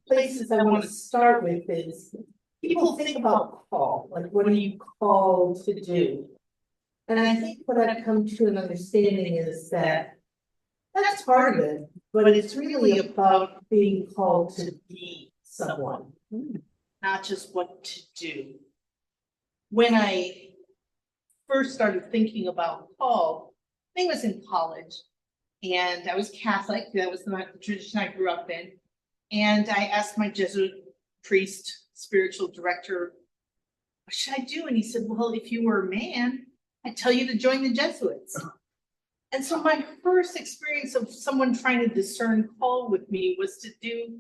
places I want to start with is people think about call, like what are you called to do? And I think what I've come to an understanding is that that's part of it, but it's really about being called to be someone, not just what to do. When I first started thinking about call, I think I was in college, and I was Catholic. That was the tradition I grew up in. And I asked my Jesuit priest, spiritual director, what should I do? And he said, well, if you were a man, I'd tell you to join the Jesuits. And so my first experience of someone trying to discern call with me was to do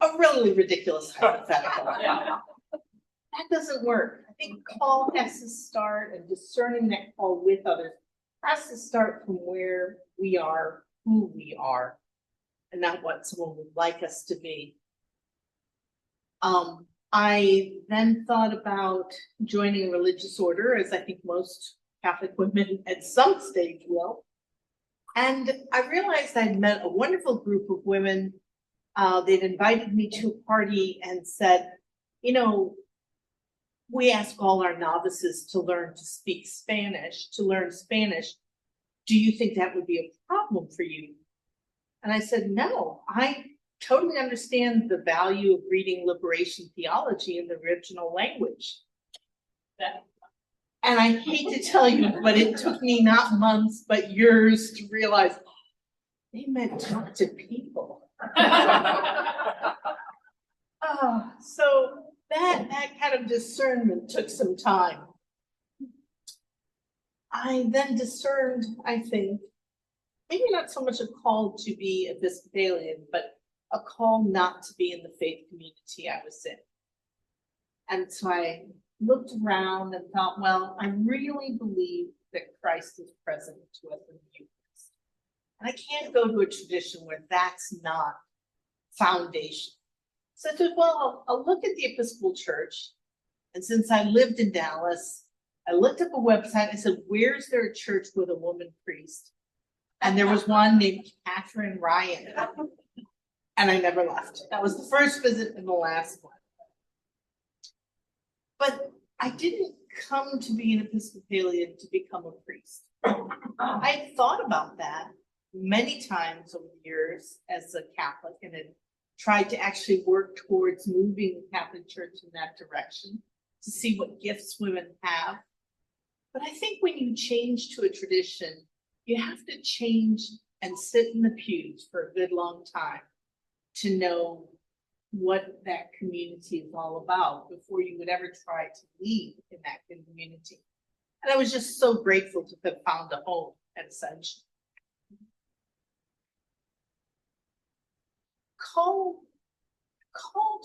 a really ridiculous hypothetical. That doesn't work. I think call has to start, and discerning that call with others has to start from where we are, who we are, and not what someone would like us to be. I then thought about joining a religious order, as I think most Catholic women at some stage will. And I realized I'd met a wonderful group of women. They'd invited me to a party and said, you know, we ask all our novices to learn to speak Spanish, to learn Spanish. Do you think that would be a problem for you? And I said, no, I totally understand the value of reading liberation theology in the original language. And I hate to tell you, but it took me not months, but years to realize they meant talk to people. So that kind of discernment took some time. I then discerned, I think, maybe not so much a call to be Episcopalian, but a call not to be in the faith community I was in. And so I looked around and thought, well, I really believe that Christ is present to us in the Eucharist. And I can't go to a tradition where that's not foundation. So I said, well, I'll look at the Episcopal Church. And since I lived in Dallas, I looked up a website. I said, where's there a church with a woman priest? And there was one named Catherine Ryan. And I never left. That was the first visit and the last one. But I didn't come to be an Episcopalian to become a priest. I thought about that many times over the years as a Catholic, and had tried to actually work towards moving the Catholic Church in that direction to see what gifts women have. But I think when you change to a tradition, you have to change and sit in the pews for a good long time to know what that community is all about before you would ever try to lead in that community. And I was just so grateful to have found a home at Ascension. Call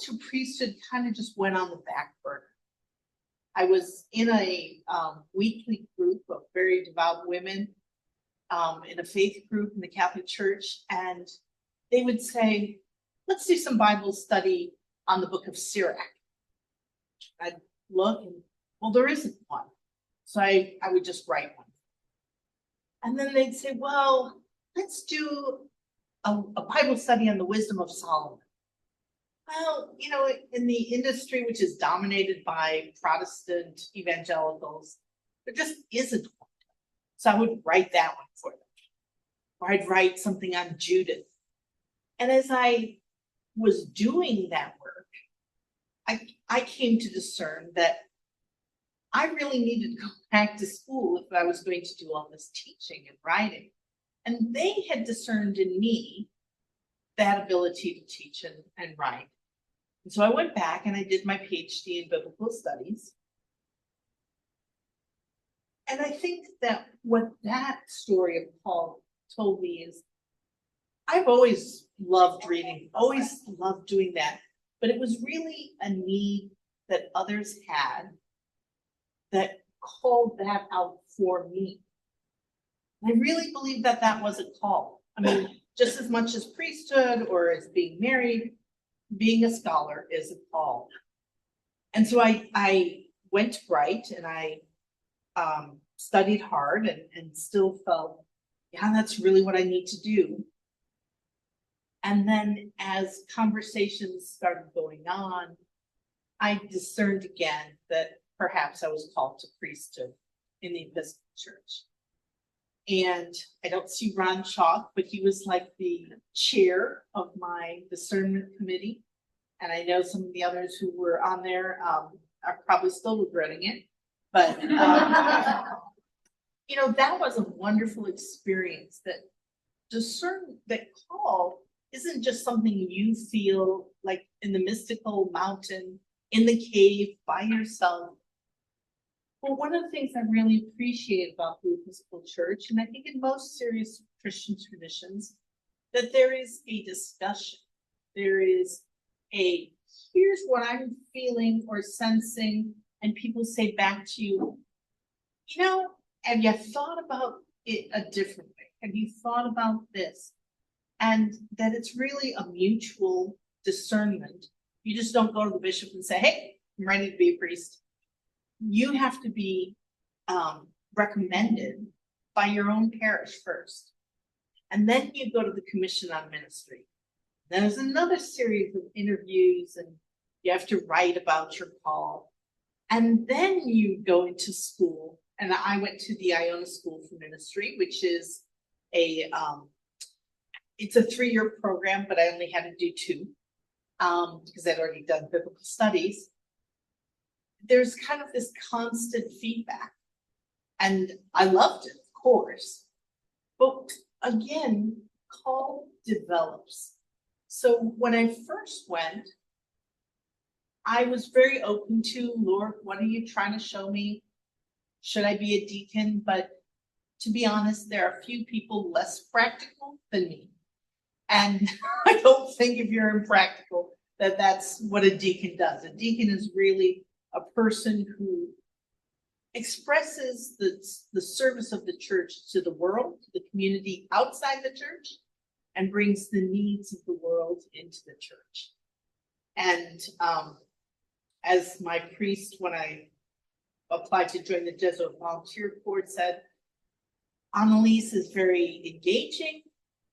to priesthood kind of just went on the back burner. I was in a weekly group of very devout women in a faith group in the Catholic Church, and they would say, let's do some Bible study on the book of Sirach. I'd look and, well, there isn't one. So I would just write one. And then they'd say, well, let's do a Bible study on the wisdom of Solomon. Well, you know, in the industry, which is dominated by Protestant evangelicals, there just isn't one. So I would write that one for them. Or I'd write something on Judith. And as I was doing that work, I came to discern that I really needed to go back to school if I was going to do all this teaching and writing. And they had discerned in me that ability to teach and write. And so I went back and I did my PhD in biblical studies. And I think that what that story of Paul told me is, I've always loved reading, always loved doing that, but it was really a need that others had that called that out for me. I really believe that that was a call. I mean, just as much as priesthood or as being married, being a scholar is a call. And so I went to write, and I studied hard and still felt, yeah, that's really what I need to do. And then as conversations started going on, I discerned again that perhaps I was called to priesthood in the Episcopal Church. And I don't see Ron Chalk, but he was like the chair of my discernment committee. And I know some of the others who were on there are probably still regretting it. But, you know, that was a wonderful experience, that that call isn't just something you feel like in the mystical mountain, in the cave, by yourself. Well, one of the things I really appreciate about the Episcopal Church, and I think in most serious Christian traditions, that there is a discussion. There is a, here's what I'm feeling or sensing, and people say back to you, you know, have you thought about it a different way? Have you thought about this? And that it's really a mutual discernment. You just don't go to the bishop and say, hey, I'm ready to be a priest. You have to be recommended by your own parish first. And then you go to the Commission on Ministry. There's another series of interviews, and you have to write about your call. And then you go into school. And I went to the Iona School for Ministry, which is it's a 3-year program, but I only had to do 2 because I'd already done biblical studies. There's kind of this constant feedback, and I loved it, of course. But again, call develops. So when I first went, I was very open to, Lord, what are you trying to show me? Should I be a deacon? But to be honest, there are a few people less practical than me. And I don't think if you're impractical, that that's what a deacon does. A deacon is really a person who expresses the service of the church to the world, to the community outside the church, and brings the needs of the world into the church. And as my priest, when I applied to join the Jesuit Volunteer Corps, said, Annelies is very engaging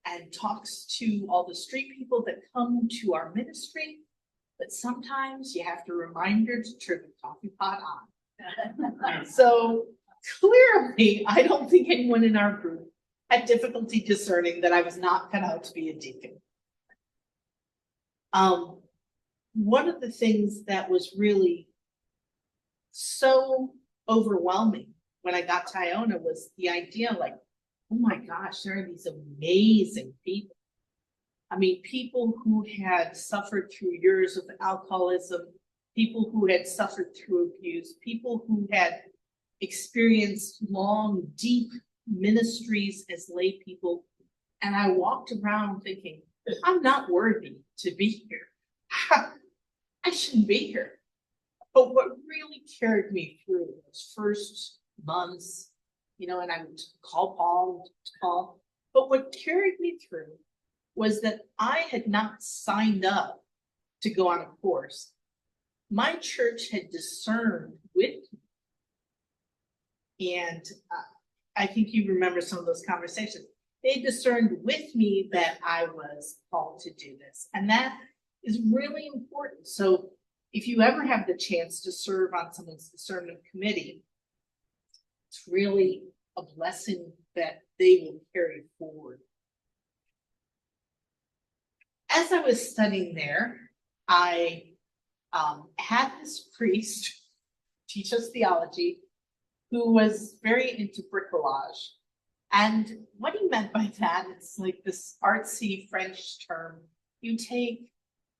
and talks to all the street people that come to our ministry, but sometimes you have to remind her to turn the coffee pot on. So clearly, I don't think anyone in our group had difficulty discerning that I was not cut out to be a deacon. One of the things that was really so overwhelming when I got to Iona was the idea, like, oh my gosh, there are these amazing people. I mean, people who had suffered through years of alcoholism, people who had suffered through abuse, people who had experienced long, deep ministries as lay people. And I walked around thinking, I'm not worthy to be here. I shouldn't be here. But what really carried me through those first months, you know, and I would call Paul, but what carried me through was that I had not signed up to go on a course. My church had discerned with me, and I think you remember some of those conversations. They discerned with me that I was called to do this, and that is really important. So if you ever have the chance to serve on someone's discernment committee, it's really a blessing that they will carry forward. As I was studying there, I had this priest teach us theology who was very into bricolage. And what he meant by that, it's like this artsy French term. You take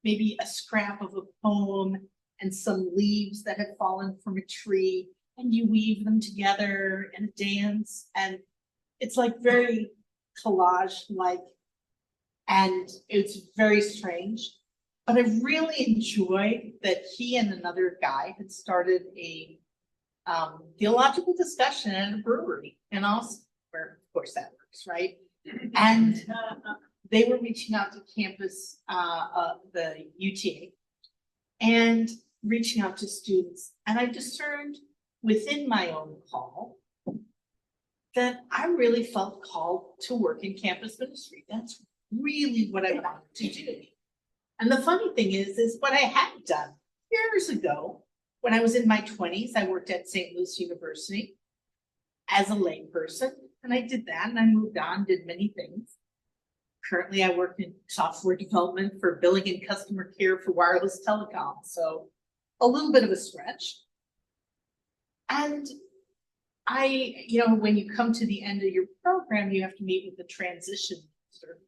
maybe a scrap of a poem and some leaves that have fallen from a tree, and you weave them together in a dance. And it's like very collage-like, and it's very strange. But I really enjoyed that he and another guy had started a theological discussion at a brewery in Austin, where of course that works, right? And they were reaching out to campus, the UTA, and reaching out to students. And I discerned within my own call that I really felt called to work in campus ministry. That's really what I wanted to do. And the funny thing is what I had done years ago, when I was in my 20s, I worked at St. Louis University as a layperson, and I did that, and I moved on, did many things. Currently, I work in software development for billing and customer care for wireless telecom, so a little bit of a stretch. And when you come to the end of your program, you have to meet with the transition minister.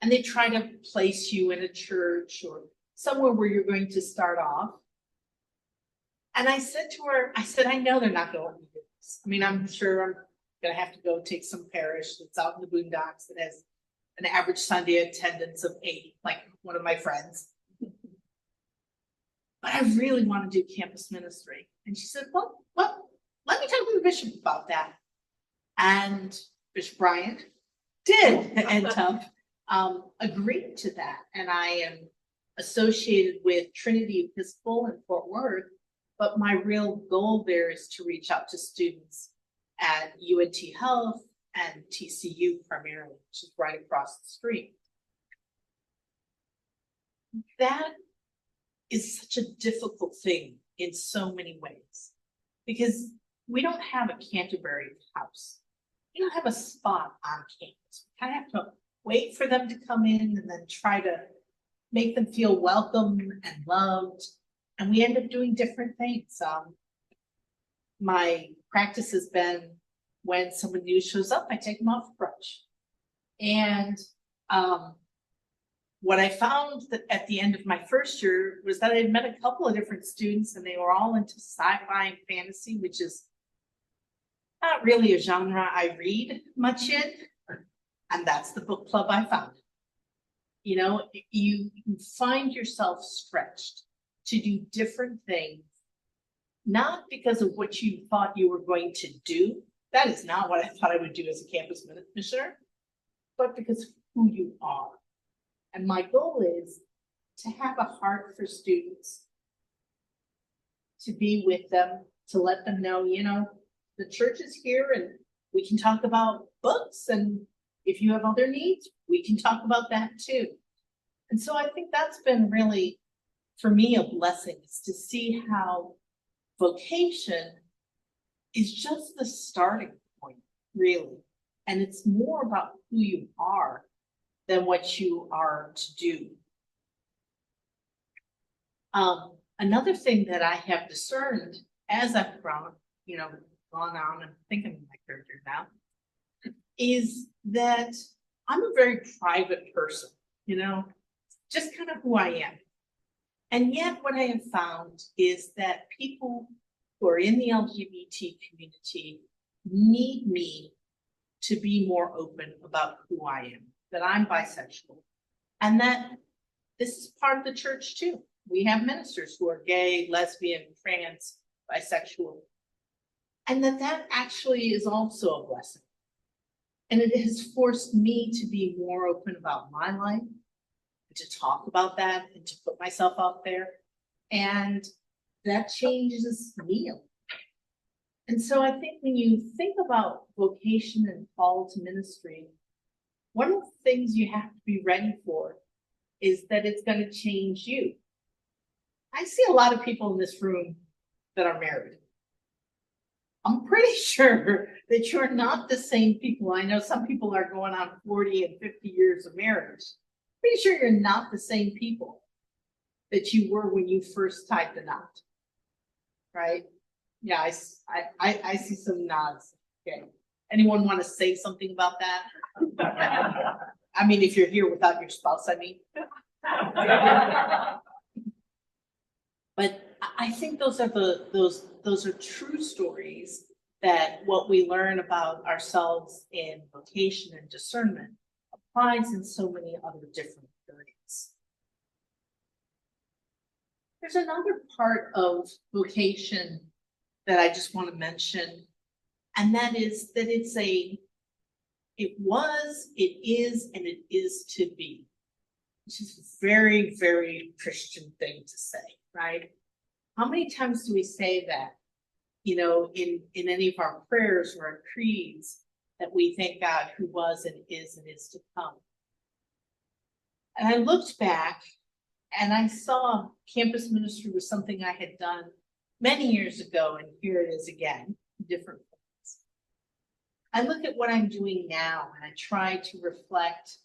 And they try to place you in a church or somewhere where you're going to start off. And I said to her, I know they're not going to do this. I mean, I'm sure I'm going to have to go take some parish that's out in the boondocks that has an average Sunday attendance of 8, like one of my friends. But I really want to do campus ministry. And she said, well, let me talk to the bishop about that. And Bishop Bryant did end up agreeing to that. And I am associated with Trinity Episcopal in Fort Worth, but my real goal there is to reach out to students at UNT Health and TCU primarily, which is right across the street. That is such a difficult thing in so many ways, because we don't have a Canterbury house. We don't have a spot on campus. We kind of have to wait for them to come in and then try to make them feel welcome and loved. And we end up doing different things. My practice has been when someone new shows up, I take them out for brunch. And what I found that at the end of my first year was that I had met a couple of different students, and they were all into sci-fi and fantasy, which is not really a genre I read much in. And that's the book club I found. You know, you find yourself stretched to do different things, not because of what you thought you were going to do. That is not what I thought I would do as a campus minister, but because of who you are. And my goal is to have a heart for students, to be with them, to let them know, you know, the church is here and we can talk about books, and if you have other needs, we can talk about that too. And so I think that's been really, for me, a blessing, is to see how vocation is just the starting point, really. And it's more about who you are than what you are to do. Another thing that I have discerned as I've grown, gone on and thinking of my character now, is that I'm a very private person, just kind of who I am. And yet what I have found is that people who are in the LGBT community need me to be more open about who I am, that I'm bisexual, and that this is part of the church too. We have ministers who are gay, lesbian, trans, bisexual, and that actually is also a blessing. And it has forced me to be more open about my life, and to talk about that, and to put myself out there. And that changes me. And so I think when you think about vocation and call to ministry, one of the things you have to be ready for is that it's going to change you. I see a lot of people in this room that are married. I'm pretty sure that you're not the same people. I know some people are going on 40 and 50 years of marriage. Pretty sure you're not the same people that you were when you first tied the knot, right? Yeah, I see some nods. Okay. Anyone want to say something about that? I mean, if you're here without your spouse, I mean. But I think those are true stories, that what we learn about ourselves in vocation and discernment applies in so many other different areas. There's another part of vocation that I just want to mention, and that is that it was, it is, and it is to be, which is a very, very Christian thing to say, right? How many times do we say that, in any of our prayers or our creeds, that we thank God who was and is to come? And I looked back and I saw campus ministry was something I had done many years ago, and here it is again, different things. I look at what I'm doing now and I try to reflect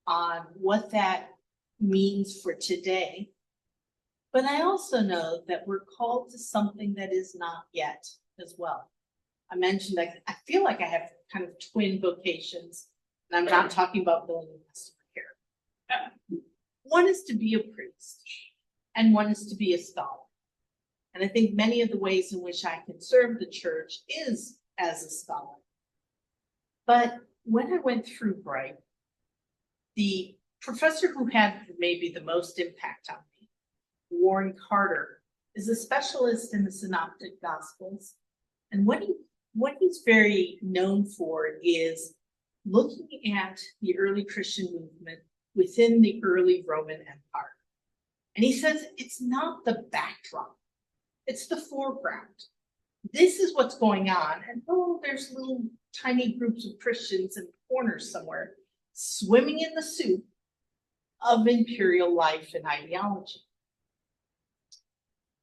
on what that means for today. But I also know that we're called to something that is not yet as well. I mentioned that I feel like I have kind of twin vocations, and I'm not talking about billing and customer care. One is to be a priest, and one is to be a scholar. And I think many of the ways in which I can serve the church is as a scholar. But when I went through Bright, the professor who had maybe the most impact on me, Warren Carter, is a specialist in the Synoptic Gospels. And what he's very known for is looking at the early Christian movement within the early Roman Empire. And he says it's not the backdrop, it's the foreground. This is what's going on. And oh, there's little tiny groups of Christians in corners somewhere swimming in the soup of imperial life and ideology.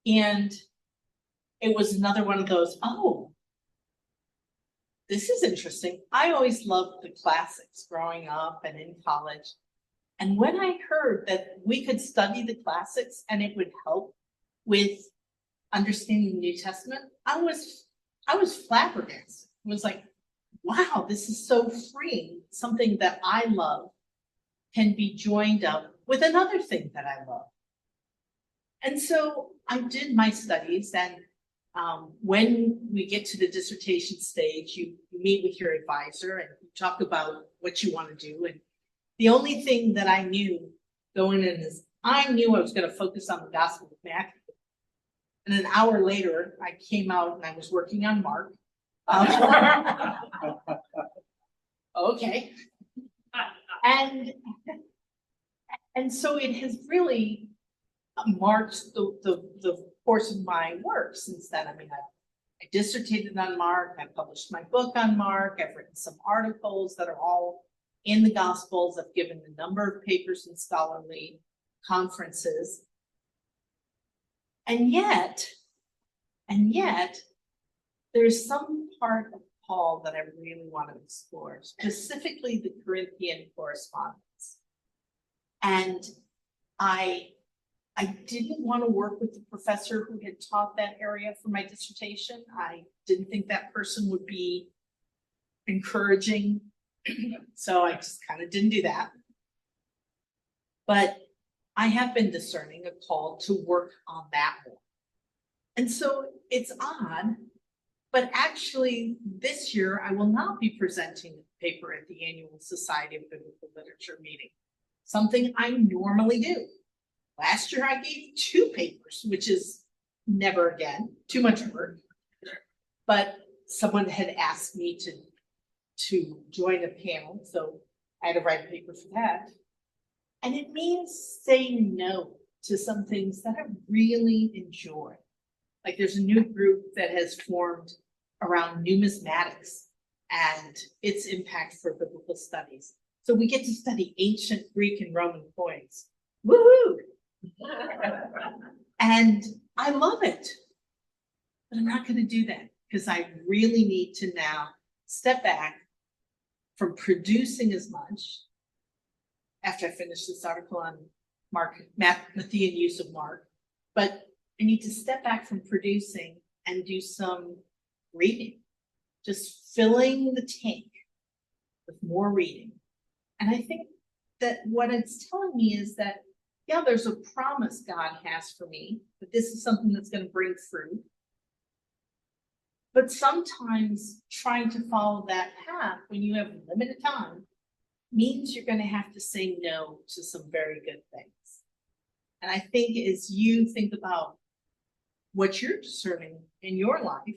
And it was another one of those, oh, this is interesting. I always loved the classics growing up and in college. And when I heard that we could study the classics and it would help with understanding the New Testament, I was flabbergasted. It was like, wow, this is so freeing. Something that I love can be joined up with another thing that I love. And so I did my studies, and when we get to the dissertation stage, you meet with your advisor and you talk about what you want to do. And the only thing that I knew going in is I knew I was going to focus on the Gospel of Matthew. And an hour later, I came out and I was working on Mark. Okay. And so it has really marked the course of my work since then. I mean, I dissertated on Mark, I published my book on Mark, I've written some articles that are all in the Gospels, I've given a number of papers in scholarly conferences. And yet, there's some part of Paul that I really want to explore, specifically the Corinthian correspondence. And I didn't want to work with the professor who had taught that area for my dissertation. I didn't think that person would be encouraging. So I just kind of didn't do that. But I have been discerning a call to work on that more. And so it's odd, but actually this year I will not be presenting a paper at the annual Society of Biblical Literature meeting, something I normally do. Last year I gave 2 papers, which is never again, too much work. But someone had asked me to join a panel, so I had to write a paper for that. And it means saying no to some things that I really enjoy. Like there's a new group that has formed around numismatics and its impact for biblical studies. So we get to study ancient Greek and Roman coins. Woohoo! And I love it. But I'm not going to do that because I really need to now step back from producing as much after I finish this article on Matthean use of Mark, but I need to step back from producing and do some reading, just filling the tank with more reading. And I think that what it's telling me is that, yeah, there's a promise God has for me, that this is something that's going to bring fruit. But sometimes trying to follow that path when you have limited time means you're going to have to say no to some very good things. And I think as you think about what you're discerning in your life,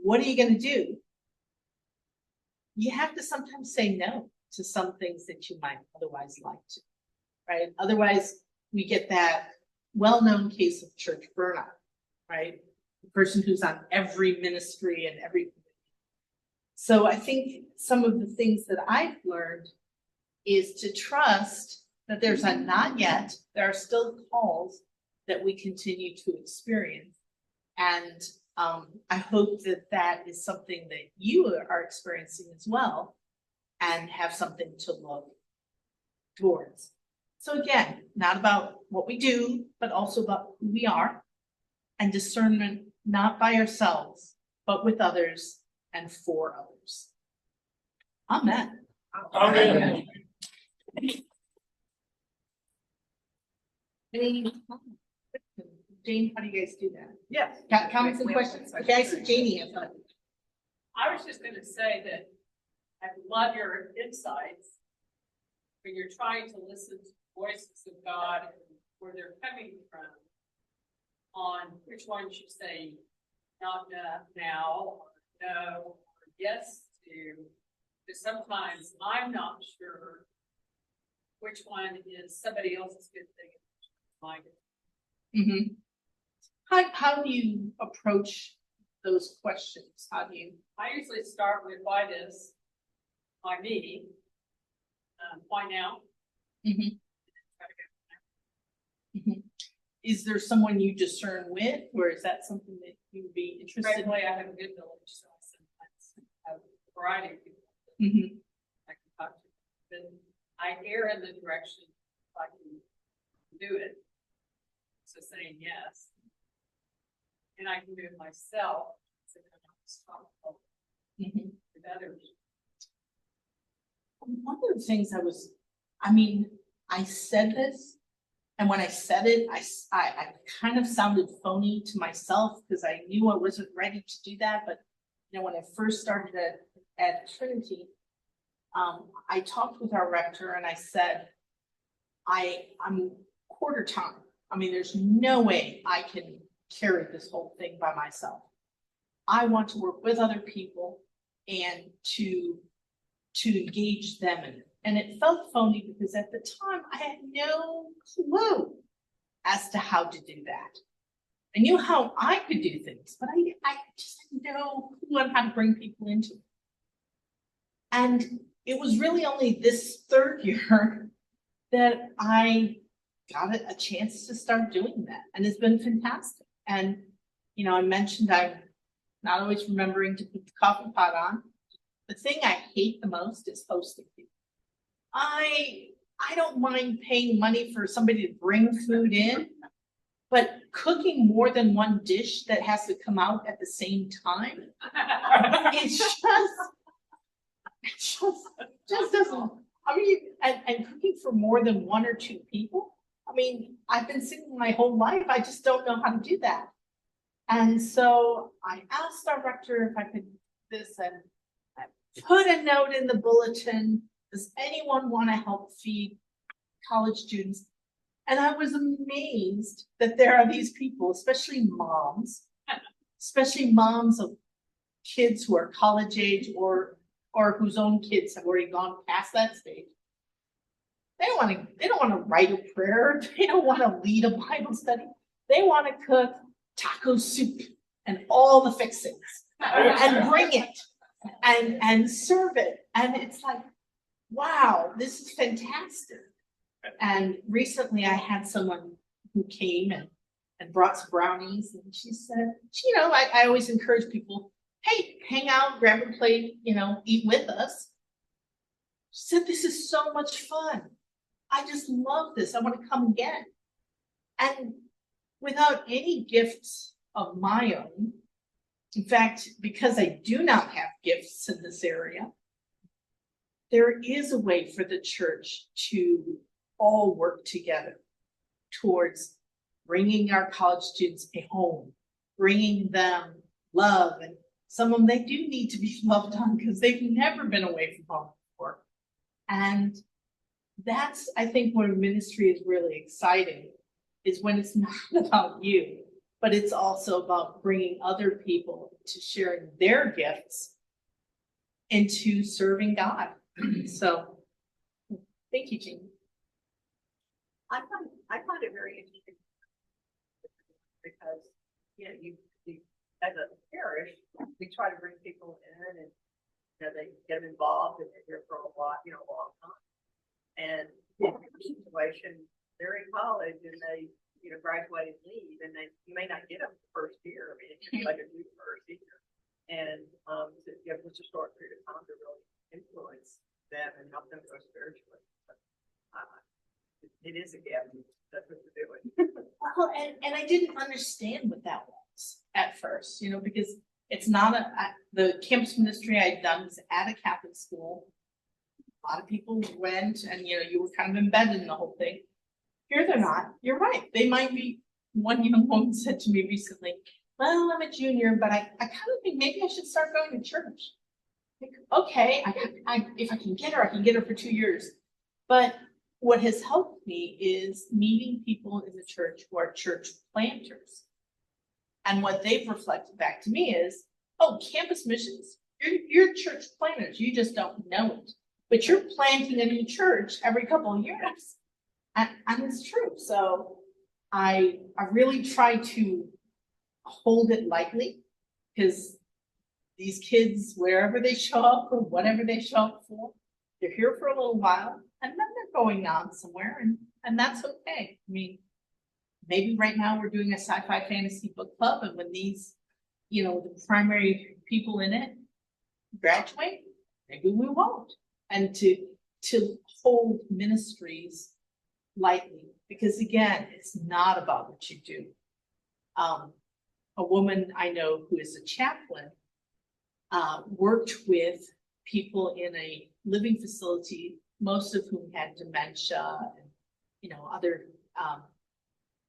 what are you going to do? You have to sometimes say no to some things that you might otherwise like to, right? Otherwise, we get that well-known case of church burnout, right? The person who's on every ministry and every. So I think some of the things that I've learned is to trust that there's a not yet, there are still calls that we continue to experience. And I hope that that is something that you are experiencing as well and have something to look towards. So again, not about what we do, but also about who we are, and discernment not by ourselves, but with others and for others. Amen. Amen. Jane, how do you guys do that? Yes. Comments and questions? Okay, I see Janie has one. I was just gonna say that I love your insights when you're trying to listen to the voices of God and where they're coming from on which ones you say not now, or no, or yes to. Because sometimes I'm not sure which one is somebody else's good thing and which one's mine. Mm-hmm. How do you approach those questions? How do you? I usually start with why this, why me, why now? Mm-hmm. Mm-hmm. Is there someone you discern with, or is that something that you would be interested in? Right away, I have a good village, so I sometimes have a variety of people Mm-hmm. I can talk to. Then I err in the direction if I can do it. So saying yes. And I can do it myself, so I don't stop Mm-hmm. with others. One of the things I said this, and when I said it, I kind of sounded phony to myself because I knew I wasn't ready to do that. But when I first started at Trinity, I talked with our rector and I said, I'm quarter time. I mean, there's no way I can carry this whole thing by myself. I want to work with other people and to engage them in it. And it felt phony because at the time I had no clue as to how to do that. I knew how I could do things, but I just had no clue on how to bring people into it. And it was really only this third year that I got a chance to start doing that. And it's been fantastic. And, I mentioned I'm not always remembering to put the coffee pot on. The thing I hate the most is hosting people. I don't mind paying money for somebody to bring food in, but cooking more than one dish that has to come out at the same time, it's just doesn't. I mean, and cooking for more than one or two people. I mean, I've been singing my whole life. I just don't know how to do that. And so I asked our rector if I could do this, and I put a note in the bulletin. Does anyone want to help feed college students? And I was amazed that there are these people, especially moms of kids who are college age or whose own kids have already gone past that stage. They don't want to write a prayer. They don't want to lead a Bible study. They want to cook taco soup and all the fixings and bring it and serve it. And it's like, wow, this is fantastic. And recently I had someone who came and brought some brownies, and she said, I always encourage people, hey, hang out, grab a plate, eat with us. She said, this is so much fun. I just love this. I want to come again. And without any gifts of my own, in fact, because I do not have gifts in this area, there is a way for the church to all work together towards bringing our college students a home, bringing them love. And some of them, they do need to be loved on because they've never been away from home before. And that's, I think, where ministry is really exciting, is when it's not about you, but it's also about bringing other people to sharing their gifts into serving God. So, thank you, Jean. I find it very interesting because, you as a parish, we try to bring people in and they get involved and they're here for a long time. And in a situation, they're in college and they, you know, graduate and leave, and you may not get them the first year. I mean, it could be like a new first year. And, to give just a short period of time to really influence them and help them grow spiritually. But, it is a gift. That's what we're doing. Well, and I didn't understand what that was at first, you know, because it's not the campus ministry I'd done was at a Catholic school. A lot of people went and, you know, you were kind of embedded in the whole thing. Here they're not. You're right. They might be. One young woman said to me recently, well, I'm a junior, but I kind of think maybe I should start going to church. Like, okay, if I can get her, I can get her for 2 years. But what has helped me is meeting people in the church who are church planters. And what they've reflected back to me is, oh, campus missions, you're church planters, you just don't know it. But you're planting a new church every couple of years. And it's true. So I really try to hold it lightly, because these kids, wherever they show up or whatever they show up for, they're here for a little while and then they're going on somewhere, and that's okay. I mean, maybe right now we're doing a sci-fi fantasy book club, and when these, you know, the primary people in it graduate, maybe we won't. And to hold ministries lightly, because again, it's not about what you do. A woman I know who is a chaplain worked with people in a living facility, most of whom had dementia and, you know, other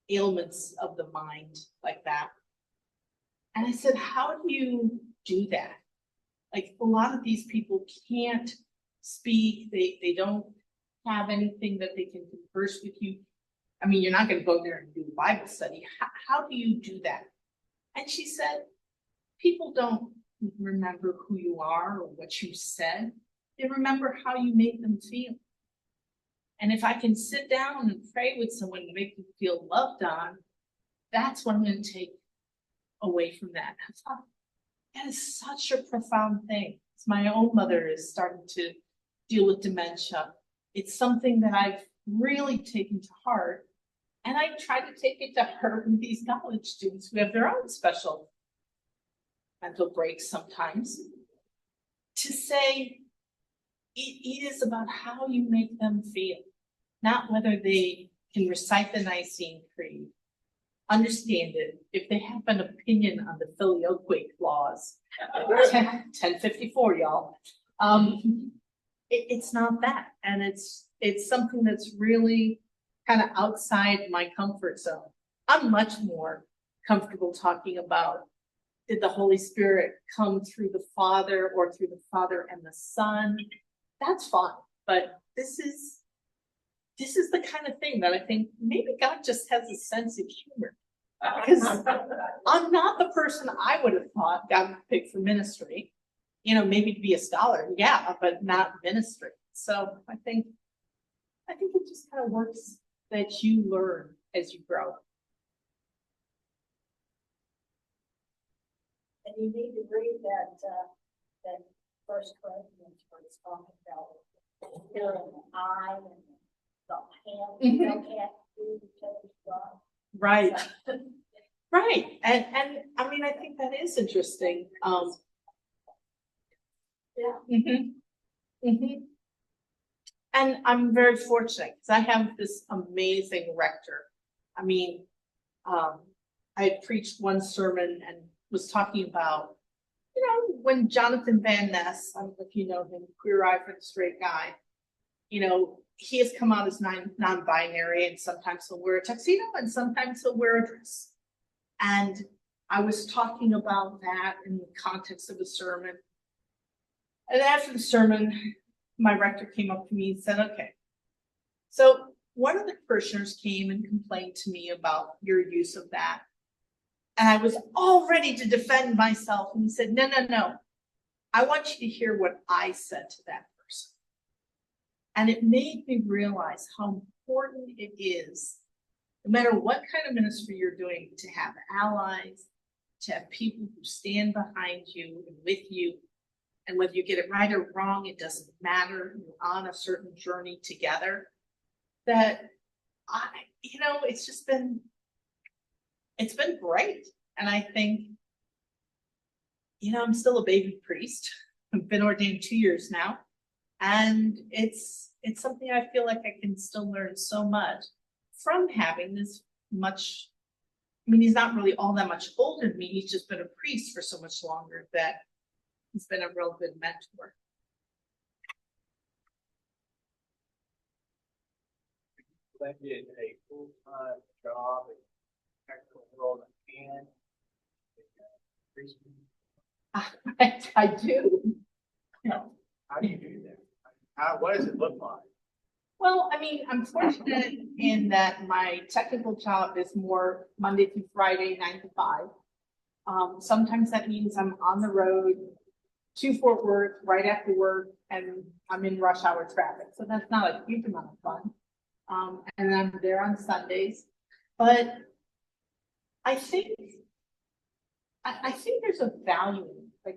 ailments of the mind like that. And I said, how do you do that? Like, a lot of these people can't speak. They don't have anything that they can converse with you. I mean, you're not going to go there and do a Bible study. How do you do that? And she said, people don't remember who you are or what you said. They remember how you make them feel. And if I can sit down and pray with someone and make them feel loved on, that's what I'm going to take away from that. I thought, that is such a profound thing. My own mother is starting to deal with dementia. It's something that I've really taken to heart. And I try to take it to her with these college students who have their own special mental breaks sometimes, to say it is about how you make them feel, not whether they can recite the Nicene Creed, understand it, if they have an opinion on the filioque clause, 1054, y'all. It's not that, and it's something that's really kind of outside my comfort zone. I'm much more comfortable talking about, did the Holy Spirit come through the Father or through the Father and the Son? That's fine, but this is the kind of thing that I think maybe God just has a sense of humor. Because I'm not the person I would have thought God would pick for ministry. You know, maybe to be a scholar, yeah, but not ministry. So I think it just kind of works that you learn as you grow. And you need to read that First Corinthians where it's talking about here in the eye and the hand, you know, can't do God. Right. Right. And I mean, I think that is interesting. And I'm very fortunate because I have this amazing rector. I mean, I had preached one sermon and was talking about, you know, when Jonathan Van Ness, I don't know if you know him, Queer Eye for the Straight Guy, you know, he has come out as non-binary, and sometimes he'll wear a tuxedo and sometimes he'll wear a dress. And I was talking about that in the context of the sermon. And after the sermon, my rector came up to me and said, okay, so one of the parishioners came and complained to me about your use of that. And I was all ready to defend myself. And he said, no. I want you to hear what I said to that person. And it made me realize how important it is, no matter what kind of ministry you're doing, to have allies, to have people who stand behind you and with you. And whether you get it right or wrong, it doesn't matter. You're on a certain journey together. That it's been great. And I think, I'm still a baby priest. I've been ordained 2 years now. And it's something I feel like I can still learn so much from having this much. I mean, he's not really all that much older than me. He's just been a priest for so much longer that he's been a real good mentor. Blended a full-time job in the technical world and I do. how do you do that? What does it look like? Well, I mean, I'm fortunate in that my technical job is more Monday through Friday, 9 to 5. Sometimes that means I'm on the road to Fort Worth right after work, and I'm in rush hour traffic. So that's not a huge amount of fun. And I'm there on Sundays. But I think there's a value. Like,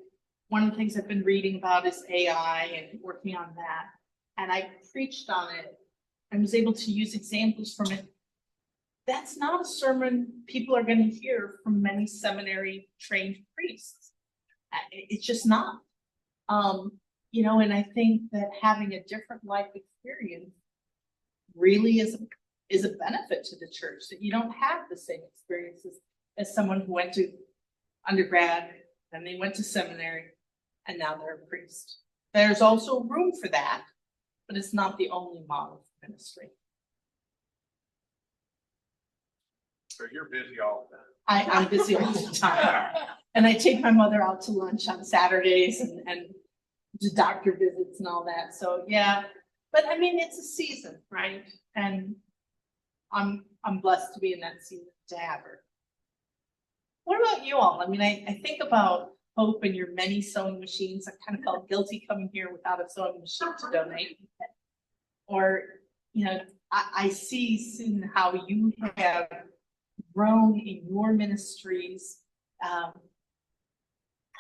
one of the things I've been reading about is AI and working on that. And I preached on it and was able to use examples from it. That's not a sermon people are going to hear from many seminary trained priests. It's just not. And I think that having a different life experience really is a benefit to the church, that you don't have the same experiences as someone who went to undergrad, then they went to seminary, and now they're a priest. There's also room for that, but it's not the only model for ministry. So you're busy all the time. I'm busy all the time. And I take my mother out to lunch on Saturdays and to doctor visits and all that. So yeah, but I mean, it's a season, right? And I'm blessed to be in that season to have her. What about you all? I mean, I think about Hope and your many sewing machines. I kind of felt guilty coming here without a sewing machine to donate. Or, I see soon how you have grown in your ministries.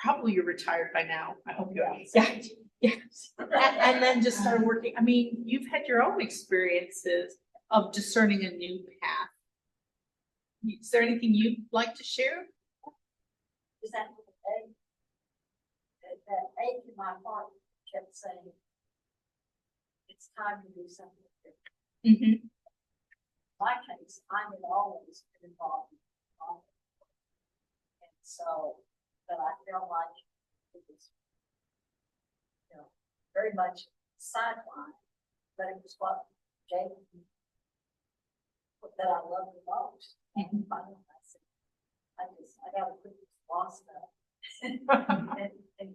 Probably you're retired by now. I hope you are. Yeah. Yes. And then just started working. I mean, you've had your own experiences of discerning a new path. Is there anything you'd like to share? Is that that ache in my heart kept saying, it's time to do something different. Mm-hmm. In my case, I had always been involved in politics. And so, but I felt like it was, very much sideline, but it was what gave me, that I loved the most. And finally, I said, I got to put this law stuff and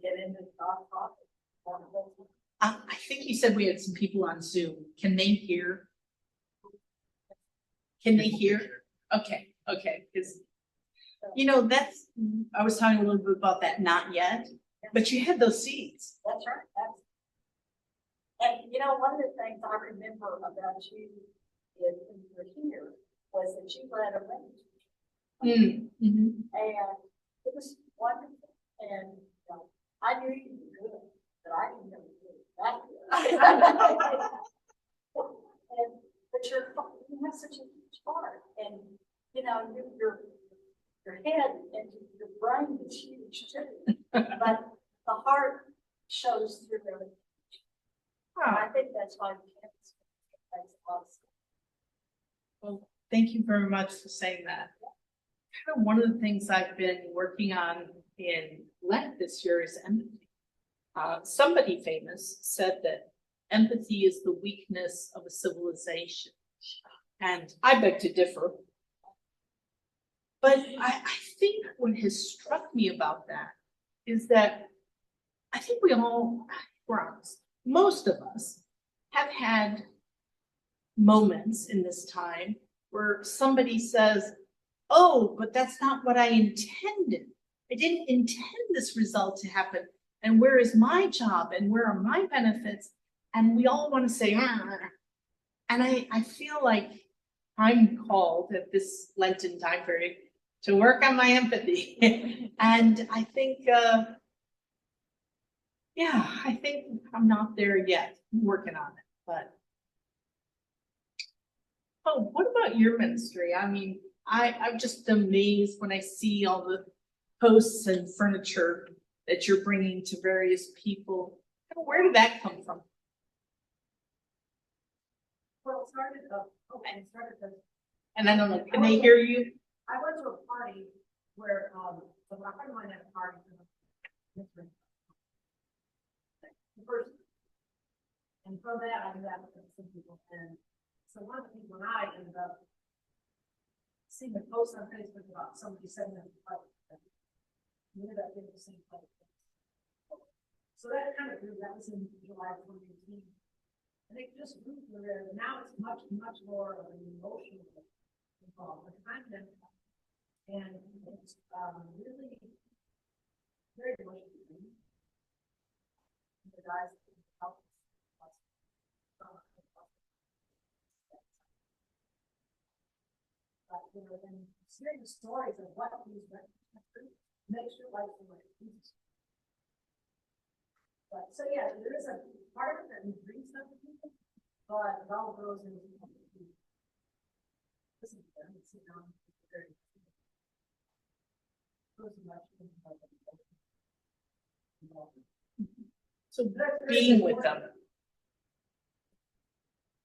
get into the nonprofit. I think you said we had some people on Zoom. Can they hear? Can they hear? Okay, because I was talking a little bit about that, not yet, but you had those seeds. That's right. And one of the things I remember about you when you were here was that you led a ministry. Mm-hmm. And it was wonderful. And I knew you were good, but I didn't know you were that good. But you have such a huge heart, and your head and your brain is huge too. But the heart shows through everything. And I think that's why we can't makes a lot of sense. Well, thank you very much for saying that. Kind of one of the things I've been working on in Lent this year is empathy. Somebody famous said that empathy is the weakness of a civilization. And I beg to differ. But I think what has struck me about that is that I think we're honest, most of us have had moments in this time where somebody says, oh, but that's not what I intended. I didn't intend this result to happen. And where is my job? And where are my benefits? And we all want to say, and I feel like I'm called at this Lenten time period to work on my empathy. And I think, Yeah, I think I'm not there yet, I'm working on it, but. Oh, what about your ministry? I mean, I'm just amazed when I see all the posts and furniture that you're bringing to various people. Where did that come from? Well, it started, okay, it started, And I don't know, can they hear you? I went to a party where, so my friend of mine had a party. The first, and from that, I ended up with some people, and so one of the people and I ended up seeing a post on Facebook about somebody setting up a party. We ended up getting the same party. So that kind of grew, that was in July of 2018. And it just grew from there. Now it's much, much more of an emotional involved, the content. And it's really very emotional. The guys help us. But, you know, then hearing the stories of what these makes your life so much easier. But, so yeah, there is a part of it that we bring stuff to people, but it all goes into listen to them and sit down. So being with them.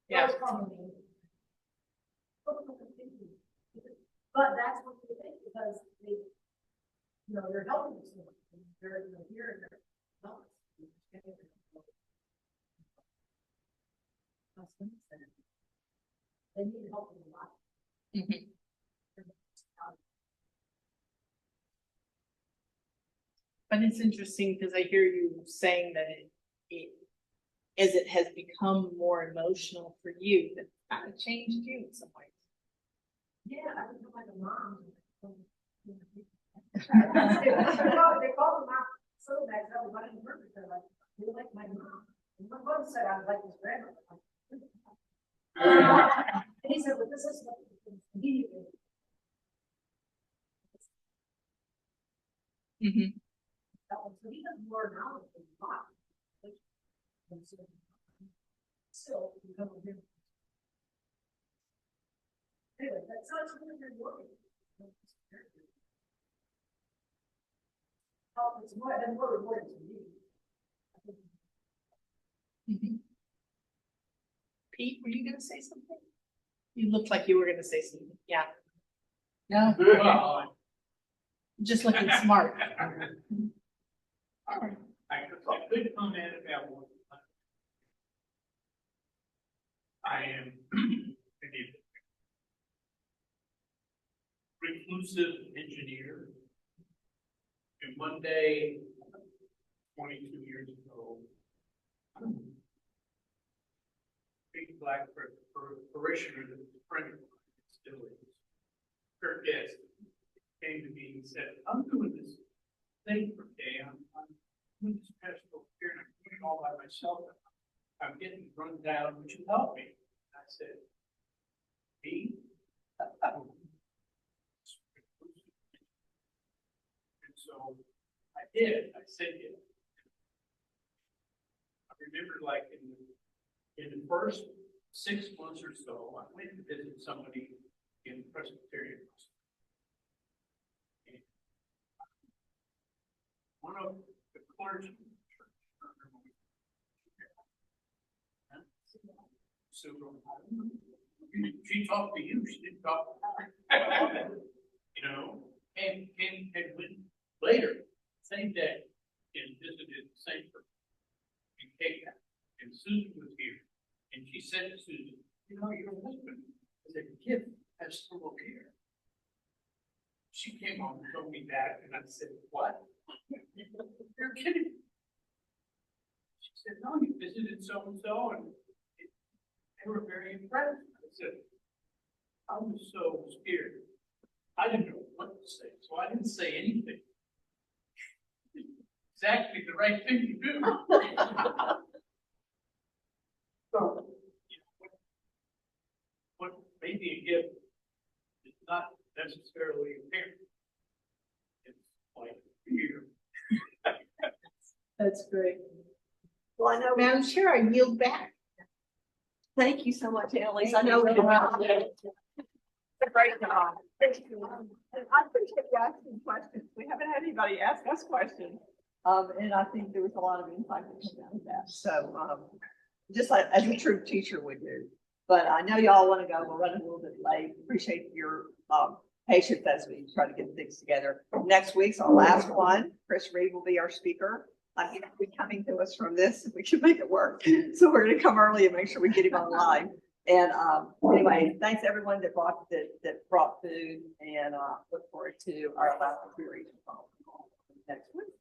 Yeah. But that's what they think, because they, you know, they're helping us. They're here and they're not. They need help in a lot. Mhm. But it's interesting because I hear you saying that as it has become more emotional for you, that kind of changed you in some ways. Yeah, I become like a mom. They call them out so bad, everybody in purpose, they're like, you're like my mom. And my mom said I was like his grandmother. And he said, but this is what he did. Mhm. So he does more knowledge than mom. Still, you come with him. Anyway, that's not something you're working. It's more and more rewarding to me. Mhm. Pete, were you gonna say something? You looked like you were gonna say something. Yeah. No, Well, just looking smart. all right. I could comment about what I am a reclusive engineer. And one day, 22 years ago, big black parishioner that was a friend of mine, still is, Kurt Guest, came to me and said, I'm doing this thing for day. I'm doing this pastoral care and I'm doing it all by myself. I'm getting run down. Would you help me? I said, me? And so I did. I said, yeah. I remember, like in the first 6 months or so, I went to visit somebody in the Presbyterian hospital. And one of the clergy in the church, so she talked to you, she didn't talk to her. You know, and went later, same day, and visited the same person in Cape Town. And Susan was here, and she said to Susan, you know, your husband is a gift pastoral care. She came home and told me that, and I said, what? You're kidding. She said, no, you visited so-and-so, and they were very impressed. I said, I was so scared. I didn't know what to say, so I didn't say anything. Exactly the right thing to do. So, you know, what may be a gift is not necessarily a parent. It's like fear. That's great. Well, I know, Madam Chair, I yield back. thank you so much, Annelies. I know. Thank you. A great job. Thank you. And I appreciate you asking questions. We haven't had anybody ask us questions. And I think there was a lot of insight that came out of that. So, just like as a true teacher would do. But I know y'all want to go. We're running a little bit late. Appreciate your patience as we try to get things together. Next week's our last one. Chris Reed will be our speaker. He'll be coming to us from this if we can make it work. So we're going to come early and make sure we get him online. And anyway, thanks everyone that brought food, and look forward to our last series next week.